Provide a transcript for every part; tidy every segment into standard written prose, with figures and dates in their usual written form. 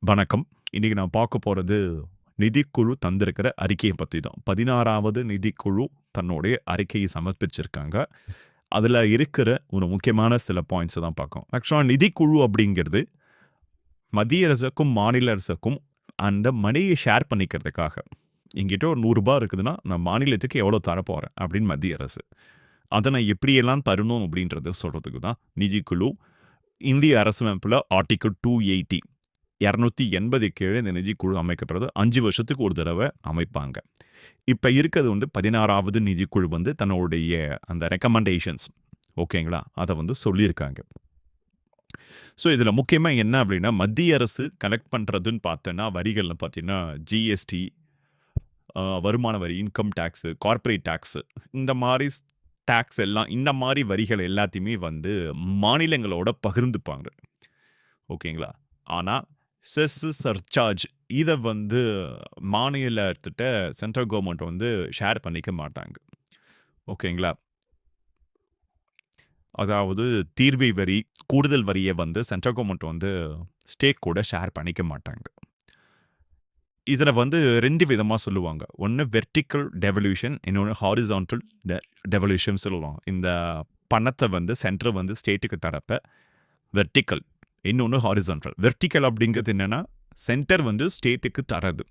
வணக்கம். இன்னைக்கு நான் பார்க்க போறது, நிதிக்குழு தந்திருக்கிற அறிக்கைய பத்தி தான். 16வது நிதிக்குழு தன்னுடைய அறிக்கையை சமர்ப்பிச்சிருக்காங்க. அதுல இருக்கிற ஒரு முக்கியமான சில பாயிண்ட்ஸ தான் பார்க்கோம். ஆக்சுவலா நிதிக்குழு அப்படிங்கிறது, மத்திய அரசுக்கும், மாநில அரசுக்கும் அந்த மனிய ஷேர் பண்ணிக்கிறதுக்காக. என்கிட்ட ஒரு ரூ. 100 இருக்குதுன்னா, நான் மாநிலத்துக்கு எவ்வளோ தரப்போறேன் அப்படின்னு மத்திய அரசு. அத நான் எப்படியெல்லாம் தரணும் அப்படின்றத சொல்றதுக்கு தான் நிதிக்குழு. இந்திய அரசமைப்புல ஆர்டிக்கிள் 280 280 கீழ இந்த நிதிக்குழு அமைக்கப்படுது. 5 வருஷத்துக்கு ஒரு தடவ அமைப்பாங்க. இப்ப இருக்கிறது வந்து 16வது நிதிக்குழு வந்து தன்னுடைய அந்த ரெக்கமெண்டேஷன்ஸ் ஓகேங்களா? அத வந்து சொல்லியிருக்காங்க. ஸோ இதில முக்கியமா என்ன அப்டின்னா, மத்திய அரசு கலெக்ட் பண்றதுன்னு பார்த்தோன்னா, வரிகள்ல பார்த்தீங்கன்னா, ஜிஎஸ்டி, வருமான வரி, இன்கம் டாக்ஸு, கார்ப்பரேட் டாக்ஸு இந்த மாரி டாக்ஸ் எல்லாம் இந்த மாரி வரிகள் எல்லாத்தையுமே வந்து மாநிலங்களோட பகிர்ந்துப்பாங்க. ஓகேங்களா? ஆனா, செஸ்ஸு, சர்சார்ஜ் இத வந்து மாநிலத்திட்ட சென்ட்ரல் கவர்ன்மெண்ட் வந்து ஷேர் பண்ணிக்க மாட்டாங்க. ஓகேங்களா? அதாவது தீர்வை வரி, கூடுதல் வரிய வந்து சென்ட்ரல் கவர்ன்மெண்ட் வந்து ஸ்டேட் கூட ஷேர் பண்ணிக்க மாட்டாங்க. இதில வந்து 2 விதமா சொல்லுவாங்க. ஒண்ணு வெர்டிக்கல் டெவல்யூஷன், இன்னொன்னு ஹாரிசான்டல் டெவல்யூஷன் சொல்லுவாங்க. இந்த பணத்த வந்து சென்டர் வந்து ஸ்டேட்டுக்கு தரப்ப வெர்டிக்கல், இன்னொன்னு ஹாரிசான்டல். வெர்டிக்கல் அப்படிங்கிறது என்னன்னா, சென்டர் வந்து ஸ்டேட்டுக்கு தர்றது.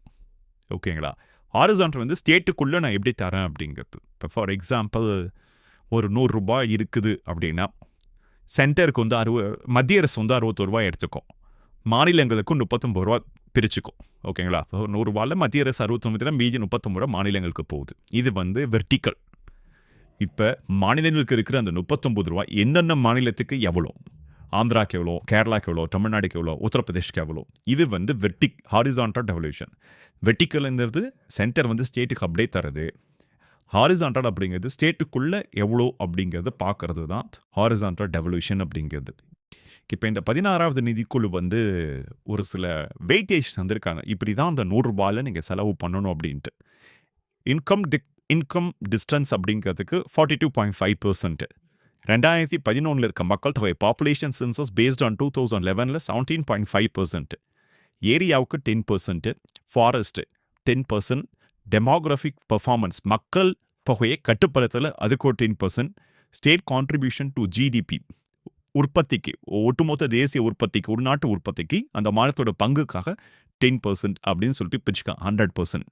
ஓகேங்களா? ஹாரிசான்டல் வந்து ஸ்டேட்டுக்குள்ள நான் எப்படி தரேன் அப்படிங்கிறது. இப்போ ஃபார் எக்ஸாம்பிள் ஒரு ரூ. 100 இருக்குது அப்படின்னா, சென்டருக்கு வந்து மத்திய அரசு வந்து ரூ. 61 எடுத்துக்கும். மாநிலங்களுக்கு ரூ. 39 பிரிச்சுக்கும். ஓகேங்களா? ரூ. 100ல மத்திய அரசு 69 மீதி ரூ. 39 மாநிலங்களுக்கு போகுது. இது வந்து வெர்டிக்கல். இப்ப மாநிலங்களுக்கு இருக்கிற அந்த ரூ. 39 என்னென்ன மாநிலத்துக்கு எவ்வளோ? ஆந்திராக்கு எவ்வளோ? கேரளாக்கு எவ்வளோ? தமிழ்நாடுக்கு எவ்வளோ? உத்தரப்பிரதேஷ்க்கு எவ்வளோ? இது வந்து ஹாரிசான்டல் டெவல்யூஷன். வெர்டிக்கல்ங்கிறது சென்டர் வந்து ஸ்டேட்டுக்கு அப்படியே தர்றது. ஹாரிசான்டல் அப்படிங்கிறது ஸ்டேட்டுக்குள்ள எவ்வளோ அப்படிங்கிறத பார்க்கறது தான் ஹாரிசான்டல் டெவல்யூஷன் அப்படிங்கிறது. இப்ப இந்த 16வது நிதிக்குழு வந்து ஒரு சில வெயிட்டேஜ் தந்திருக்காங்க. இப்படி தான் அந்த ரூ. 100ல நீங்க செலவு பண்ணணும் அப்படின்ட்டு. இன்கம் டிஸ்டன்ஸ் அப்படிங்கிறதுக்கு 42.5%. 2011ல இருக்க மக்கள் தொகை பாப்புலேஷன் சென்சஸ் பேஸ்ட் ஆன் 2011ல 17.5%. ஏரியாவுக்கு 10%, ஃபாரஸ்ட் 10%, டெமோகிராஃபிக் பெர்ஃபார்மன்ஸ் மக்கள் தொகையை கட்டுப்படுத்தல அதுக்கு ஒரு 10%, ஸ்டேட் கான்ட்ரிபியூஷன் டூ ஜிடிபி உற்பத்திக்கு, ஒட்டுமொத்த தேசிய உற்பத்திக்கு, உள்நாட்டு உற்பத்திக்கு அந்த மாநிலத்தோட பங்குக்காக 10% அப்படின்னு சொல்லிட்டு பிரிச்சுக்கலாம். 100%.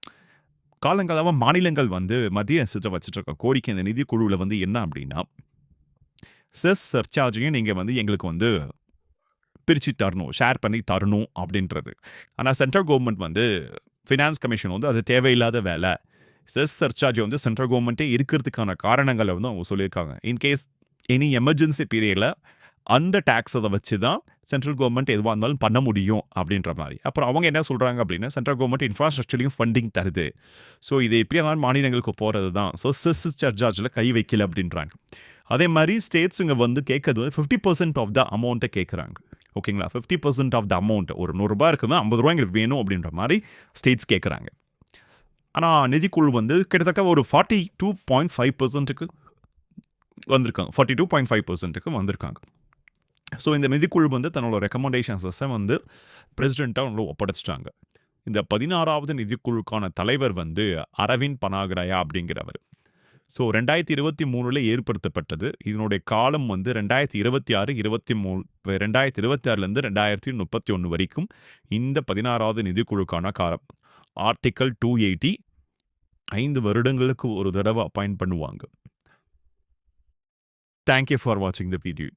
காலங்காலமா மாநிலங்கள் வந்து மத்திய அரசுட்ட வச்சுட்டு இருக்க கோரிக்கை இந்த நிதிக்குழுவுல வந்து என்ன அப்படின்னா, செஸ் சர்சார்ஜையும் நீங்க வந்து எங்களுக்கு வந்து பிரிச்சு தரணும், ஷேர் பண்ணி தரணும் அப்படின்றது. ஆனா சென்ட்ரல் கவர்ன்மெண்ட் வந்து ஃபினான்ஸ் கமிஷன் வந்து அது தேவையில்லாத வேல. செஸ் சர்சார்ஜ் வந்து சென்ட்ரல் கவர்ன்மெண்ட்டே இருக்கிறதுக்கான காரணங்கள வந்து அவங்க சொல்லியிருக்காங்க. இன்கேஸ் எனி எமர்ஜென்சி பீரியட்ல அந்த டாக்ஸ வச்சு தான் சென்ட்ரல் கவர்ன்மெண்ட் எதுவா இருந்தாலும் பண்ண முடியும் அப்படின்ற மாரி. அப்புறம் அவங்க என்ன சொல்றாங்க அப்படின்னா, சென்ட்ரல் கவர்ன்மெண்ட் இன்ஃப்ராஸ்ட்ரக்சர்லயும் ஃபண்டிங் தருது. ஸோ இது எப்படியா இருந்தாலும் மாநிலங்களுக்கு போறது தான். ஸோ செஸ் சர்சார்ஜ்ல கை வைக்கல அப்படின்றாங்க. அதே மாரி ஸ்டேட்ஸுங்க வந்து கேட்கறது 50% ஆஃப் த அமௌண்ட்ட கேட்கறாங்க. ஓகேங்களா? 50% ஆஃப் த அமௌண்ட் ஒரு ரூ. 100 இருக்குன்னா, ரூ. 50 எங்களுக்கு வேணும் அப்படின்ற மாரி ஸ்டேட்ஸ் கேட்கறாங்க. ஆனா நிதிக்குழு வந்து கிட்டத்தட்ட ஒரு 42.5%க்கு வந்திருக்காங்க. 42.5%க்கு வந்திருக்காங்க. ஸோ இந்த நிதிக்குழு வந்து தன்னோட ரெக்கமெண்டேஷன்ஸ வந்து பிரசிடென்ட்டா வந்து ஒப்படைச்சுட்டாங்க. இந்த 16வது நிதிக்குழுக்கான தலைவர் வந்து அரவிந்த் பனாகரயா அப்படிங்கிறவர். ஸோ 2023ல ஏற்படுத்தப்பட்டது. இதனுடைய காலம் வந்து 2026, 2026லேருந்து 2031 வரைக்கும் இந்த 16வது நிதிக்குழுக்கான காலம். ஆர்டிக்கிள் 280 5 வருடங்களுக்கு ஒரு தடவ அப்பாயிண்ட் பண்ணுவாங்க. தேங்க் யூ ஃபார் வாட்சிங் த வீடியோ.